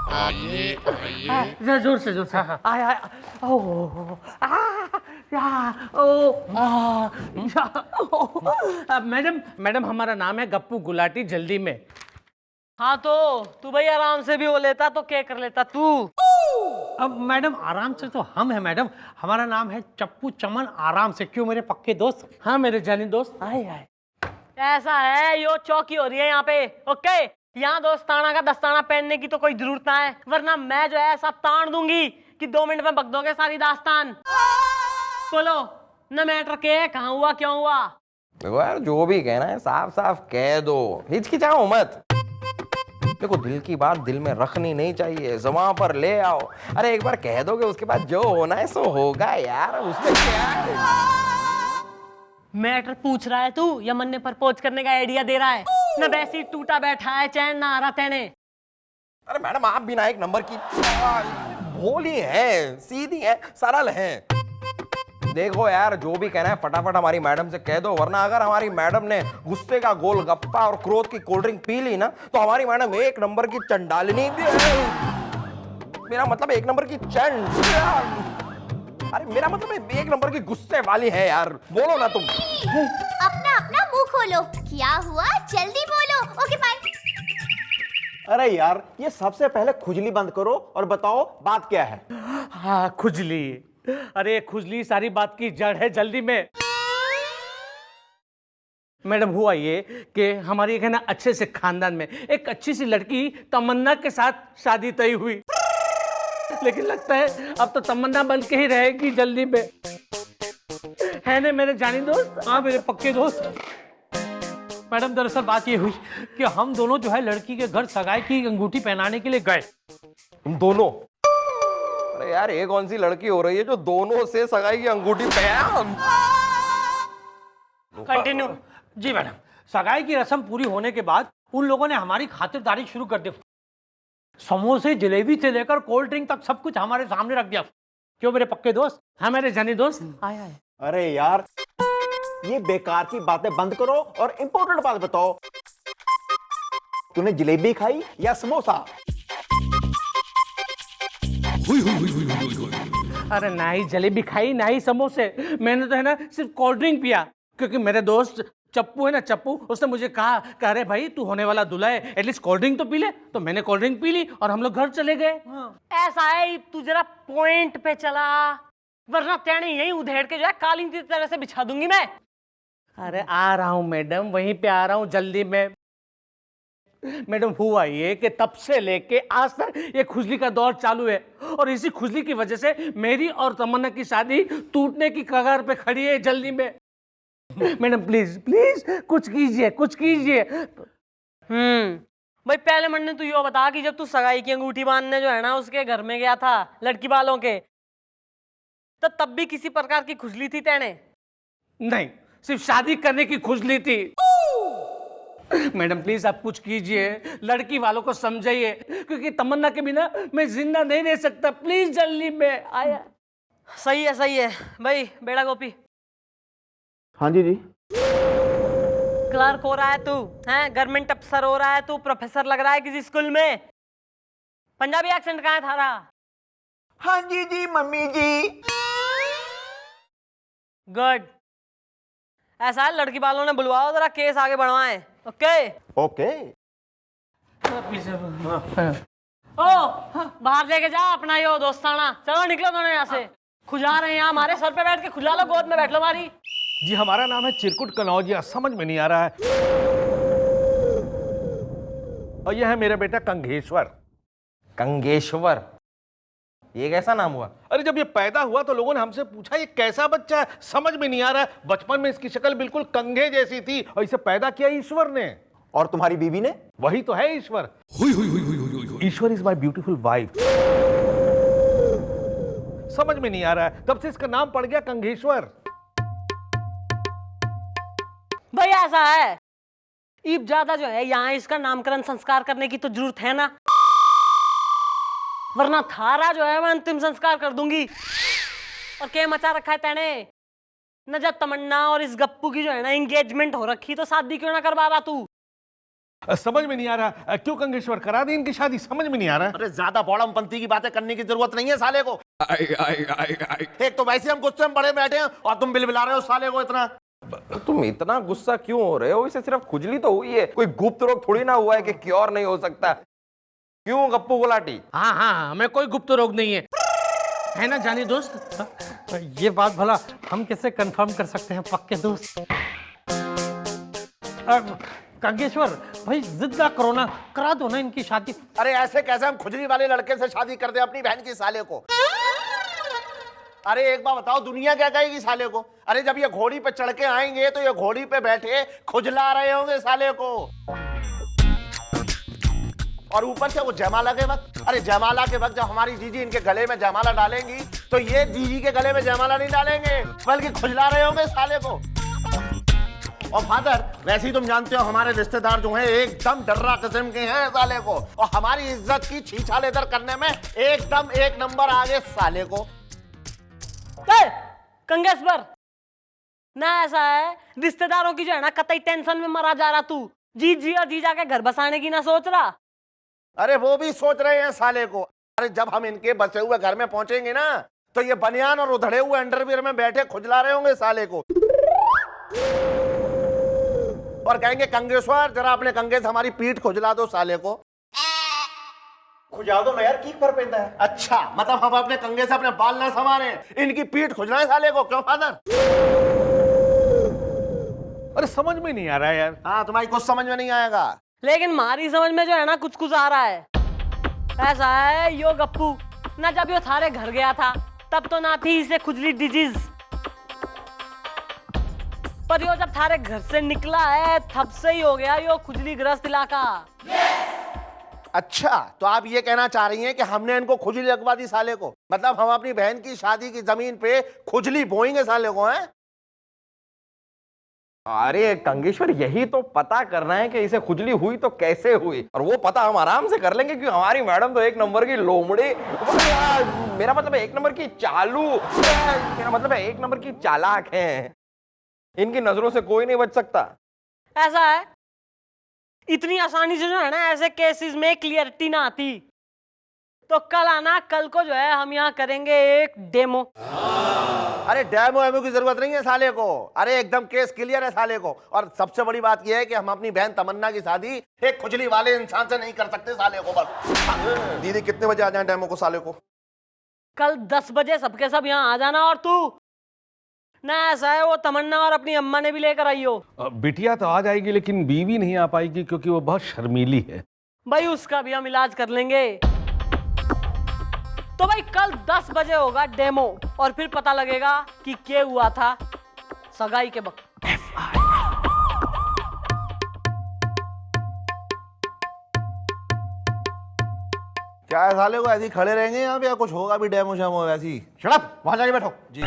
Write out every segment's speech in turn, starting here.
आइए आइए। जोर से आय आय। ओ आ या ओ आ या ओ। मैडम हमारा नाम है गप्पू गुलाटी, जल्दी में। हाँ तो तू भाई आराम से भी हो लेता तो क्या कर लेता तू। अब मैडम आराम से तो हम है मैडम, हमारा नाम है चप्पू चमन आराम से। क्यों मेरे पक्के दोस्त? हाँ मेरे जानी दोस्त। आए आए। ऐसा है, यो चौकी हो रही है यहाँ पे। ओके, यहाँ दोस्ताना का दस्ताना पहनने की तो कोई जरूरत ना है, वरना मैं जो है ऐसा तान दूंगी कि 2 मिनट में बक दोगे सारी दास्तान। बोलो न मैटर के कहाँ हुआ क्यों हुआ। देखो यार, जो भी कहना है साफ साफ कह दो, हिचकिचाओ मत। देखो, दिल की बात दिल में रखनी नहीं चाहिए, ज़बान पर ले आओ। अरे एक बार कह दोगे, उसके बाद जो होना है सो होगा यार, उसमें क्या है। मैटर पूछ रहा है तू या मन ने प्रपोज करने का आइडिया दे रहा है? न वैसे ही टूटा बैठा है, चैन ना आ रहा तेने। अरे मैडम, आप भी ना एक नंबर की भोली है, सीधी है, सरल है। देखो यार, जो भी कहना है फटाफट हमारी मैडम से कह दो, वरना अगर हमारी मैडम ने गुस्से का गोलगप्पा और क्रोध की कोल्ड ड्रिंक पी ली ना, तो हमारी मैडम एक नंबर की चंडालिनी भी है। मेरा मतलब एक नंबर की अरे मेरा मतलब एक नंबर की गुस्से वाली है यार। बोलो ना तुम। अपना अपना मुंह खोलो, क्या हुआ जल्दी बोलो। Okay bye. अरे यार, ये सबसे पहले खुजली बंद करो और बताओ बात क्या है। हाँ खुजली। अरे खुजली सारी बात की जड़ है, जल्दी में। मैडम हुआ ये कि हमारी एक है ना अच्छे से खानदान में एक अच्छी सी लड़की तमन्ना के साथ शादी तय हुई, लेकिन लगता है अब तो तमन्ना बन के ही रहेगी जल्दी में। है ना मेरे जानी दोस्त? हाँ मेरे पक्के दोस्त। मैडम दरअसल बात ये हुई कि हम दोनों जो है लड़की के घर सगाई की अंगूठी पहनाने के लिए गए। तुम दोनों? अरे यार, ये कौन सी लड़की हो रही है जो दोनों से सगाई की अंगूठी पहन। कंटिन्यू। जी मैडम, सगाई की रस्म पूरी होने के बाद उन लोगों ने हमारी खातिरदारी शुरू कर दी। समोसे जलेबी से लेकर कोल्ड ड्रिंक तक सब कुछ हमारे सामने रख दिया। क्यों मेरे पक्के दोस्त? हाँ मेरे जानी दोस्त। आए आए। अरे यार, ये बेकार की बातें बंद करो और इंपॉर्टेंट बात बताओ। तूने जलेबी खाई या समोसा? अरे ना ही जलेबी खाई ना ही समोसे, मैंने तो है ना सिर्फ कोल्ड ड्रिंक पिया, क्योंकि मेरे दोस्त चप्पू है ना, चप्पू, उसने मुझे कहा कि अरे भाई तू होने वाला दूल्हा है, एटलीस्ट कोल्ड ड्रिंक तो पी ले। तो मैंने कोल्ड ड्रिंक पी ली और हम लोग घर चले गए। ऐसा है, तू जरा पॉइंट पे चला, वरना तेने यही उधेड़ के जो है कालीन की तरह से बिछा दूंगी मैं। अरे आ रहा हूं मैडम, वहीं पे आ रहा हूं जल्दी में। मैडम हुआ ये कि तब से लेके आज तक ये खुजली का दौर चालू है, और इसी खुजली की वजह से मेरी और तमन्ना की शादी टूटने की कगार पे खड़ी है जल्दी में। मैडम प्लीज प्लीज कुछ कीजिए, कुछ कीजिए। भाई पहले मन ने तू यो बता कि जब तू सगाई की अंगूठी बांधने जो है ना उसके घर में गया था लड़की वालों के, तो तब भी किसी प्रकार की खुजली थी तेने? नहीं, सिर्फ शादी करने की खुजली थी। मैडम प्लीज आप कुछ कीजिए, लड़की वालों को समझाइए, क्योंकि तमन्ना के बिना मैं जिंदा नहीं रह सकता। प्लीज जल्दी में आया। सही है भाई। बेड़ा गोपी। हाँ जी जी। क्लर्क हो रहा है तू, हैं? गवर्नमेंट अफसर हो रहा है तू, प्रोफेसर लग रहा है किसी स्कूल में। पंजाबी एक्सेंट कहाँ है थारा? हाँ जी जी मम्मी जी। गुड। ऐसा है, लड़की वालों ने बुलवाओ, जरा केस आगे बढ़वाएं। Okay okay. ओ बाहर लेके जा अपना यो दोस्ताना। चलो निकलो दोनों यहाँ से। खुजा रहे हैं यहाँ, हमारे सर पे बैठ के खुजा लो, गोद में बैठ लो हमारी। जी हमारा नाम है चिरकुट कनौजिया, समझ में नहीं आ रहा है। और यह है मेरा बेटा कंघेश्वर। कंगेश्वर? ये कैसा नाम हुआ? अरे जब ये पैदा हुआ तो लोगों ने हमसे पूछा ये कैसा बच्चा है, समझ में नहीं आ रहा है। बचपन में इसकी शक्ल बिल्कुल कंघे जैसी थी, और इसे पैदा किया ईश्वर ने। और तुम्हारी बीवी ने? वही तो है ईश्वर। ईश्वर इज माई ब्यूटीफुल वाइफ। समझ में नहीं आ रहा है, तब से इसका नाम पड़ गया कंघेश्वर। भाई ऐसा है, ईब ज्यादा जो है यहाँ इसका नामकरण संस्कार करने की तो जरूरत है ना, वरना थारा जो है मैं अंतिम संस्कार कर दूंगी। और क्या मचा रखा है तेने? न जब तमन्ना और इस गप्पू की जो है ना एंगेजमेंट हो रखी, तो शादी क्यों ना करवा रहा तू? समझ में नहीं आ रहा क्यों कंगेश्वर करा दी इनकी शादी, समझ में नहीं आ रहा। अरे ज्यादा बौड़मपंती की बातें करने की जरूरत नहीं है साले को। एक तो वैसे हम गुस्से में बड़े बैठे हैं और तुम बिलबिला रहे हो साले को इतना। तुम इतना गुस्सा क्यों हो रहे हो? इसे सिर्फ खुजली तो हुई है, कोई गुप्त रोग थोड़ी ना हुआ है कि क्योर नहीं हो सकता। क्यों गप्पू गुलाटी? हाँ हाँ, हमें कोई गुप्त रोग नहीं है ना जानी दोस्त? ये बात भला हम कैसे कंफर्म कर सकते हैं पक्के दोस्त? कागेश्वर भाई जिद ना करो ना, करा दो ना इनकी शादी। अरे ऐसे कैसे हम खुजली वाले लड़के से शादी कर दे अपनी बहन की साले को? अरे एक बार बताओ, दुनिया क्या कहेगी साले को? अरे जब ये घोड़ी पे चढ़ के आएंगे तो ये घोड़ी पे बैठे खुजला रहे होंगे साले को, और ऊपर से वो जयमाला के वक्त, अरे जयमाला के वक्त जब हमारी जीजी इनके गले में जयमाला डालेंगी तो ये जीजी के गले में जयमाला नहीं डालेंगे बल्कि खुजला रहे होंगे साले को। और फादर वैसे ही तुम जानते हो हमारे रिश्तेदार जो हैं एकदम डर्रा किस्म के हैं साले को, और हमारी इज्जत की छीछालेदर करने में एकदम एक नंबर आगे साले को। कंगेश्वर ना, ऐसा है रिश्तेदारों की जो है ना कतई टेंशन में मरा जा रहा तू, जी और जीजा के घर बसाने की ना सोच रहा। अरे वो भी सोच रहे हैं साले को। अरे जब हम इनके बसे हुए घर में पहुंचेंगे ना तो ये बनियान और उधड़े हुए अंडरवियर में बैठे खुजला रहे होंगे साले को, और कहेंगे कंगेश्वर जरा अपने कंगे से हमारी पीठ खुजला दो साले को। खुजा दो ना यार, की पर पैदा है। अच्छा मतलब हम अपने कंगे से अपने बाल ना संवारे, इनकी पीठ खुजलाएं साले को, क्यों फादर? अरे समझ में नहीं आ रहा है यार। हाँ तुम्हारी कुछ समझ में नहीं आएगा। लेकिन हमारी समझ में जो है ना कुछ कुछ आ रहा है। ऐसा है यो गप्पू ना, जब यो थारे घर गया था तब तो ना थी इसे खुजली डिजीज, पर यो जब थारे घर से निकला है तब से ही हो गया यो खुजली ग्रस्त इलाका। अच्छा तो आप ये कहना चाह रही हैं कि हमने इनको खुजली लगवा दी साले को, मतलब हम अपनी बहन की शादी की जमीन पे खुजली बोएंगे साले को, हैं? अरे कंगेश्वर, यही तो पता करना है कि इसे खुजली हुई तो कैसे हुई, और वो पता हम आराम से कर लेंगे क्योंकि हमारी मैडम तो एक नंबर की लोमड़ी, मेरा मतलब है एक नंबर की चालू, मेरा मतलब है एक नंबर की चालाक है। इनकी नजरों से कोई नहीं बच सकता। ऐसा है इतनी आसानी से जो है ना ऐसे केसेस में क्लियरिटी ना आती, तो कल आना, कल को जो है हम यहाँ करेंगे एक डेमो। अरे डेमो एमो की जरूरत नहीं है साले को, अरे एकदम केस क्लियर है साले को। और सबसे बड़ी बात यह है कि हम अपनी बहन तमन्ना की शादी एक खुजली वाले इंसान से नहीं कर सकते साले को। बस दीदी कितने बजे आ जाए डेमो को साले को? कल 10 बजे सबके सब यहाँ आ जाना, और तू ना ऐसा है वो तमन्ना और अपनी अम्मा ने भी लेकर आई हो। बिटिया तो आ जाएगी लेकिन बीवी नहीं आ पाएगी क्योंकि वो बहुत शर्मीली है। भाई उसका भी हम इलाज कर लेंगे। तो भाई कल 10 बजे होगा डेमो, और फिर पता लगेगा कि क्या हुआ था सगाई के वक्त। क्या है साले को, ऐसे ही खड़े रहेंगे यहाँ पे या कुछ होगा भी डेमो शेमो? वैसे ही शट वहां जाके बैठो जी।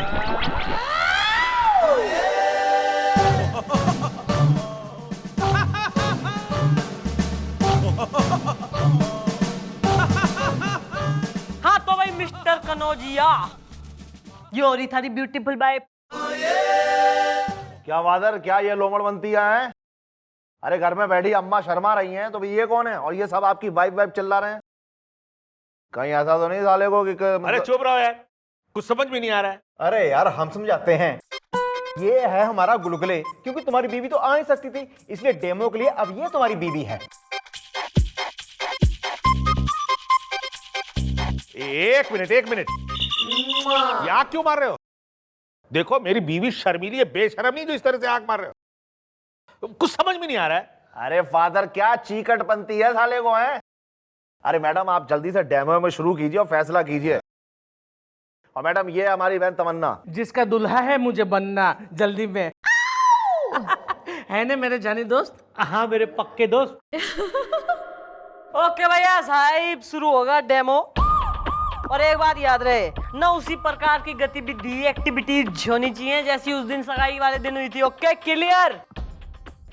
हाँ तो भाई मिस्टर कनौजिया, ये हो रही थारी ब्यूटीफुल वाइफ। क्या फादर, क्या ये लोमड़वंतियां हैं? अरे घर में बैठी अम्मा शर्मा रही हैं, तो भाई ये कौन है? और ये सब आपकी वाइफ वाइफ चिल्ला रहे हैं? कहीं ऐसा तो नहीं साले को कि अरे चुप रहो यार, कुछ समझ में नहीं आ रहा है। अरे यार हम समझाते हैं। ये है हमारा गुलगुले, क्योंकि तुम्हारी बीवी तो आ नहीं सकती थी, इसलिए डेमो के लिए अब ये तुम्हारी बीवी है। एक मिनट, यहाँ क्यों मार रहे हो? देखो मेरी बीवी शर्मीली है, बेशरम नहीं जो इस तरह से आंख मार रहे हो। कुछ समझ में नहीं आ रहा है। अरे फादर क्या चीकटपंती है साले को, है? अरे मैडम आप जल्दी से डेमो में शुरू कीजिए और फैसला कीजिए। और मैडम ये हमारी बहन तमन्ना, जिसका दुल्हा है मुझे बनना जल्दी में है ना मेरे जानी दोस्त? हाँ मेरे पक्के दोस्त। ओके भैया साहिब, शुरू होगा डेमो। और एक बात याद रहे ना, उसी प्रकार की गतिविधि एक्टिविटीज होनी चाहिए जैसी उस दिन सगाई वाले दिन हुई थी। Okay clear?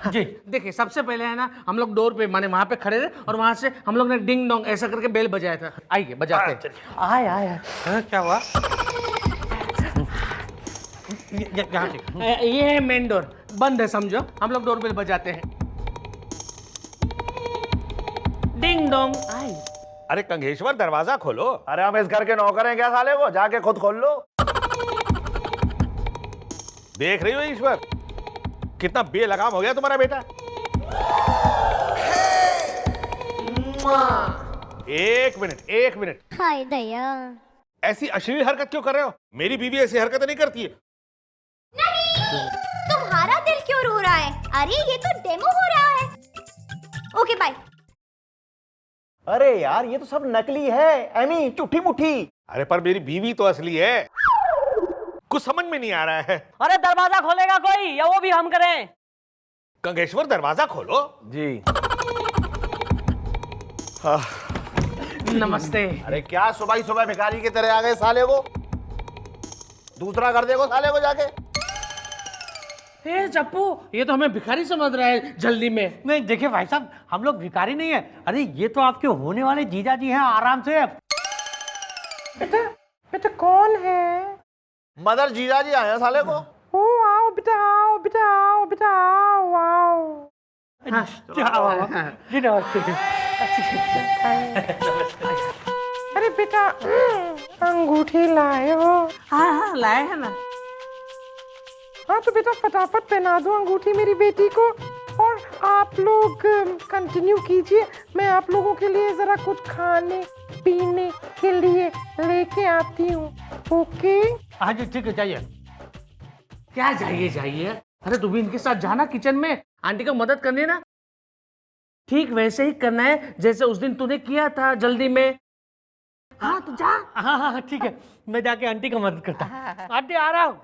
जी देखिए, सबसे पहले है ना हम लोग डोर पे माने वहां पे खड़े थे, और वहां से हम लोग ने डिंग डोंग ऐसा करके बेल बजाया था। आइए बजाते हैं। आए क्या हुआ? यहाँ से ये है मेन डोर, बंद है समझो, हम लोग डोर बेल बजाते हैं। डिंग डोंग आई। अरे कंघेश्वर दरवाजा खोलो। अरे हम इस घर के नौकर हैं क्या साले को? जाके खुद खोल लो। देख रही हो ईश्वर, कितना बेलगाम हो गया तुम्हारा बेटा। एक मिनट। हाय दया। ऐसी अश्लील हरकत क्यों कर रहे हो? मेरी बीवी ऐसी हरकतें नहीं करती है। तुम्हारा दिल क्यों रो रहा है? अरे ये तो डेमो हो रहा है। Okay bye. अरे यार ये तो सब नकली है, एमी झूठी मुट्ठी। अरे पर मेरी बीवी तो असली है। कुछ समझ में नहीं आ रहा है। अरे दरवाजा खोलेगा कोई या वो भी हम करें? कंघेश्वर दरवाजा खोलो। जी। नमस्ते। अरे क्या सुबह ही सुबह भिखारी की तरह आ गए साले को? दूसरा कर देखो साले को जाके। ए चप्पू, ये तो हमें भिखारी समझ रहा है जल्दी में। नहीं देखिए भाई साहब, हम लोग भिखारी नहीं है। अरे ये तो आपके होने वाले जीजा जी हैं, आराम से। बेटा कौन है? मदर जीजा जी आए हैं साले को। ओ आओ बेटा, आओ बेटा, आओ बेटा, आओ आओ। जी नमस्ते। अरे बेटा अंगूठी लाए हो? हाँ लाए हैं ना। हाँ तो बेटा फटाफट पहना दो अंगूठी मेरी बेटी को, और आप लोग कंटिन्यू कीजिए। मैं आप लोगों के लिए जरा कुछ खाने पीने के लिए लेके आती हूँ। ओके? हाँ जी ठीक है, जाइए। क्या जाइए? अरे तू भी इनके साथ जाना किचन में, आंटी को मदद करनी ना। ठीक वैसे ही करना है जैसे उस दिन तूने किया था जल्दी में। हाँ तो जा। हाँ ठीक है, मैं जाके आंटी का मदद करता हूँ। आंटी आ रहा हूँ।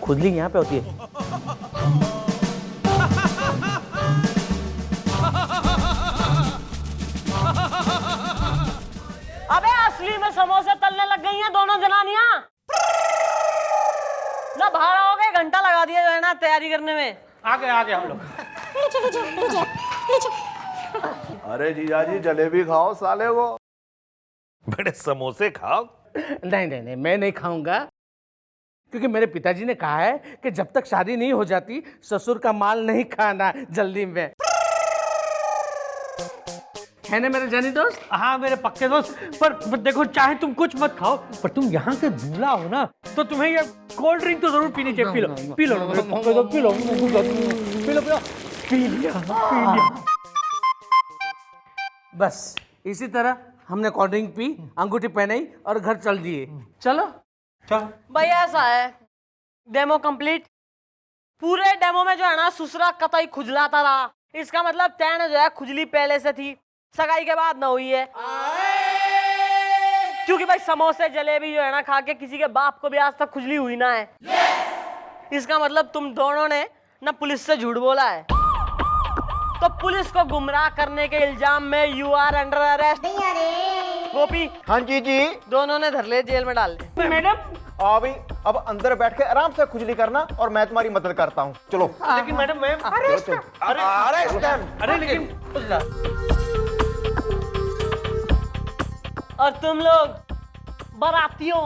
खुजली यहाँ पे होती है। अबे असली में समोसे तलने लग गई हैं दोनों जनानियां। ना बाहर आओगे, घंटा लगा दिया जो है ना तैयारी करने में। आ गए हम लोग। अरे जीजा जी जलेबी खाओ साले को। बड़े समोसे खाओ। नहीं, मैं नहीं खाऊंगा, क्योंकि मेरे पिताजी ने कहा है कि जब तक शादी नहीं हो जाती ससुर का माल नहीं खाना जल्दी में। है ना मेरे जानी दोस्त? हाँ मेरे पक्के दोस्त। पर देखो, चाहे तुम कुछ मत खाओ, पर तुम यहाँ के दूल्हा हो ना, तो तुम्हें ये कोल्ड ड्रिंक तो जरूर पीनी चाहिए। पी लो ना मेरे पक्के दोस्त, पी लो। पी लिया। बस इसी तरह हमने कोल्ड ड्रिंक पी, अंगूठी पहनाई और घर चल दिए। चलो भाई ऐसा है, डेमो कंप्लीट। पूरे डेमो में जो है ना सुसरा कतई खुजलाता रहा। इसका मतलब तैन जो है खुजली पहले से थी, सगाई के बाद ना हुई है। क्योंकि भाई समोसे जलेबी जो है ना खा के किसी के बाप को भी आज तक खुजली हुई ना है। इसका मतलब तुम दोनों ने ना पुलिस से झूठ बोला है। तो पुलिस को गुमराह करने के इल्जाम में यू आर अंडर अरेस्ट। गोपी, हाँ जी जी। दोनों ने धर ले, जेल में डाल दे। मैडम आओ भाई, अब अंदर बैठ के आराम से खुजली करना और मैं तुम्हारी मदद करता हूँ। चलो। लेकिन मैडम मैं अरे लेकिन और तुम लोग बारातियों,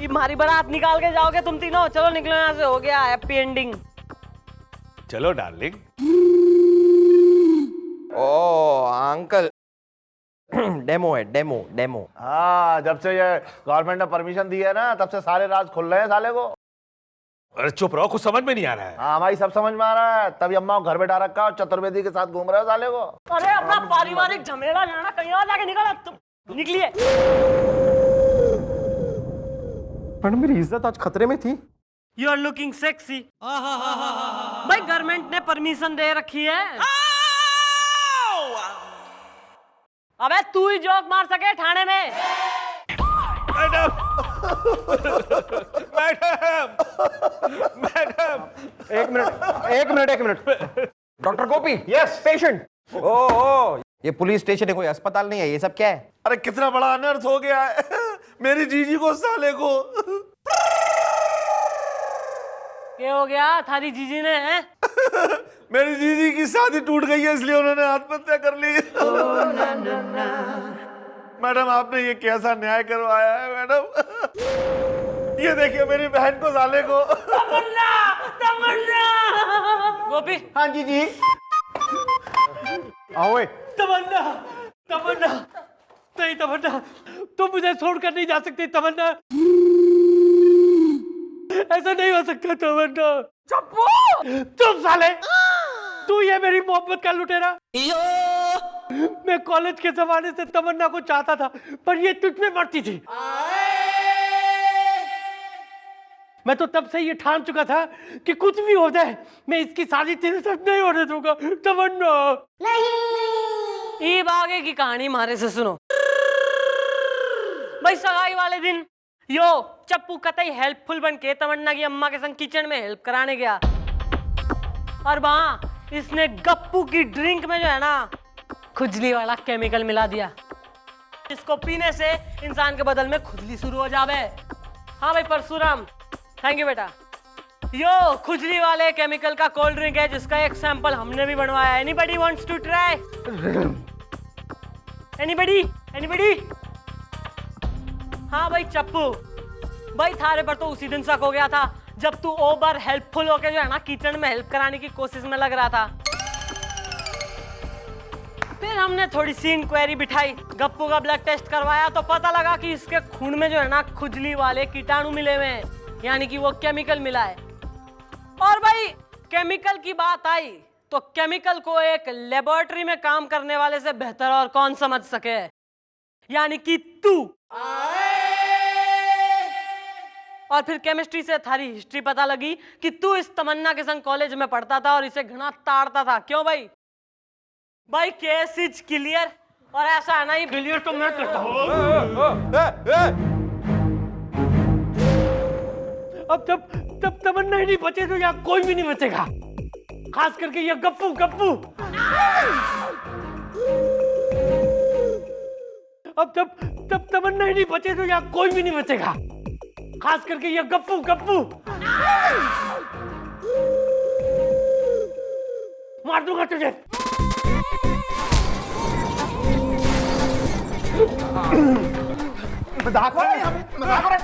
ये हमारी बारात निकाल के जाओगे तुम तीनों। चलो निकलो यहाँ से, हो गया हैप्पी एंडिंग। चलो डार्लिंग। ओ अंकल, डेमो है, डेमो। हाँ, जब से ये गवर्नमेंट ने परमिशन दी है ना, तब से सारे राज खुल रहे हैं साले को। अरे चुप रहो, कुछ समझ में नहीं आ रहा है। हाँ हमारी सब समझ में आ रहा है। तभी अम्मा को घर बैठा रखा और चतुर्वेदी के साथ घूम रहे हो साले को। अरे अपना पारिवारिक झमेला जाना, कहीं और जाके निकलो तुम। निकलिए। मैडम मेरी इज्जत आज खतरे में थी। You are looking sexy. भाई गवर्नमेंट ने परमिशन दे रखी है। अबे तू ही जोक मार सके थाने में। मैडम। एक minute. Doctor Gopi. Yes patient. ओ ये पुलिस स्टेशन है, कोई अस्पताल नहीं है। ये सब क्या है? अरे कितना बड़ा अनर्थ हो गया है मेरी जीजी को साले को। क्या हो गया थारी जीजी ने? है मेरी जीजी की शादी टूट गई है, इसलिए उन्होंने आत्महत्या कर ली। मैडम आपने ये कैसा न्याय करवाया है मैडम। ये देखिए मेरी बहन को साले को। तमन्ना। गोपी हाँ जी जी आओ ओए। तमन्ना, तमन्ना, नहीं तमन्ना, तुम मुझे छोड़कर नहीं जा सकती तमन्ना, ऐसा नहीं हो सकता तमन्ना। चप्पू, तुम साले, तू ये मेरी मोहब्बत का लुटेरा। मैं कॉलेज के जमाने से तमन्ना को चाहता था, पर ये तुझ में मरती थी। मैं तो तब से ये ठान चुका था कि कुछ भी हो जाए, मैं इसकी शादी तेरे साथ नहीं होने दूंगा तमन्ना। ईब आगे की कहानी मारे से सुनो। भाई सगाई वाले दिन यो चप्पू कतई हेल्पफुल बन के तमन्ना की अम्मा के संग किचन में हेल्प कराने गया, और वहां इसने गप्पू की ड्रिंक में जो है ना खुजली वाला केमिकल मिला दिया, इसको पीने से इंसान के बदन में खुजली शुरू हो जावे। हाँ भाई परशुराम, थैंक यू बेटा। यो खुजली वाले केमिकल का कोल्ड ड्रिंक है जिसका एक सैंपल हमने भी बनवाया। Anybody wants to try? Anybody? हाँ भाई चप्पू, भाई थारे पर तो उसी दिन शक हो गया था जब तू ओवर हेल्पफुल होके जो है ना किचन में हेल्प कराने की कोशिश में लग रहा था। फिर हमने थोड़ी सी इंक्वायरी बिठाई, गप्पू का ब्लड टेस्ट करवाया तो पता लगा कि इसके खून में जो है ना खुजली वाले कीटाणु मिले हुए हैं, यानी कि वो केमिकल मिला है। और भाई केमिकल की बात आई तो केमिकल को एक लेबोरेटरी में काम करने वाले से बेहतर और कौन समझ सके, यानी कि तू। और फिर केमिस्ट्री से थारी हिस्ट्री पता लगी कि तू इस तमन्ना के संग कॉलेज में पढ़ता था और इसे घना ताड़ता था। क्यों भाई? भाई केस इज क्लियर, और ऐसा है ना ये क्लियर तो मैं करता हूँ। अब तब तमन्ना ही नहीं बचे तो यहाँ कोई भी नहीं बचेगा, खास करके ये गप्पू। अब तब तमन्ना ही नहीं बचे तो यहाँ कोई भी नहीं बचेगा, खास करके ये गप्पू। मार दूंगा तुझे। मजाक हो रहा है हमें, मजाक हो रहा है।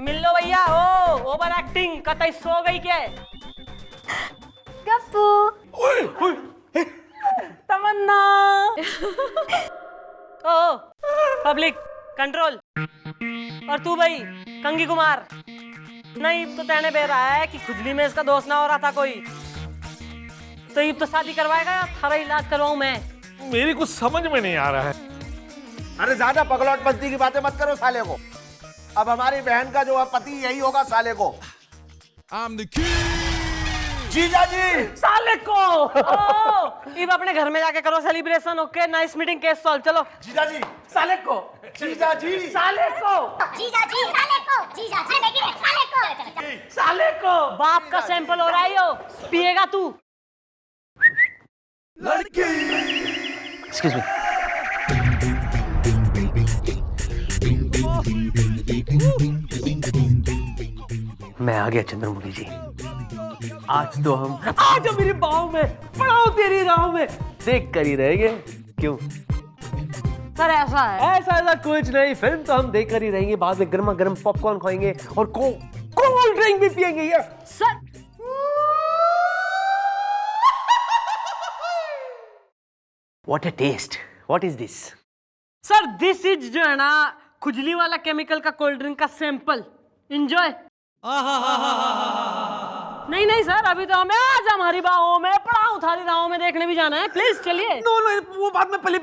मिल लो भैया। ओ ओवर एक्टिंग कतई सो गई क्या? गप्पू तमन्ना। ओ पब्लिक कंट्रोल। और तू भाई कंगी कुमार, नहीं तो तेने बे रहा है कि खुजली में इसका दोस्त ना हो रहा था कोई, तो ये तो शादी करवाएगा या थारा इलाज करवाऊं मैं? मेरी कुछ समझ में नहीं आ रहा है। अरे ज्यादा पगलौट बस्ती की बातें मत करो साले को। अब हमारी बहन का जो पति यही होगा साले को। जीजा जी साले को। अब अपने घर में जाके करो celebration. Okay, nice meeting, case solve. चलो जीजा जी साले को, जीजा जी साले को, जीजा जी साले को, जीजा जी साले को, साले को। बाप का सैंपल हो रहा है यो, पिएगा तू? Excuse me. मैं आ गया चंद्रमुखी जी। आज तो हम आ जाओ मेरी बाहों में, पड़ाओ तेरी राहों में, देख कर ही रहेंगे। क्यों सर ऐसा है? ऐसा कुछ नहीं, फिल्म तो हम देख कर ही रहेंगे, बाद में गर्मा गर्म पॉपकॉर्न खाएंगे और कोल्ड ड्रिंक भी पिएंगे यार। Sir what a taste, what is this? Sir this is जो है ना खुजली वाला केमिकल का कोल्ड ड्रिंक का सैंपल। एंजॉय। नहीं सर, अभी तो हमें आज हमारी बाहों में, पड़ाओ थारी राहों में देखने भी जाना है। प्लीज चलिए। नो वो बात में पहले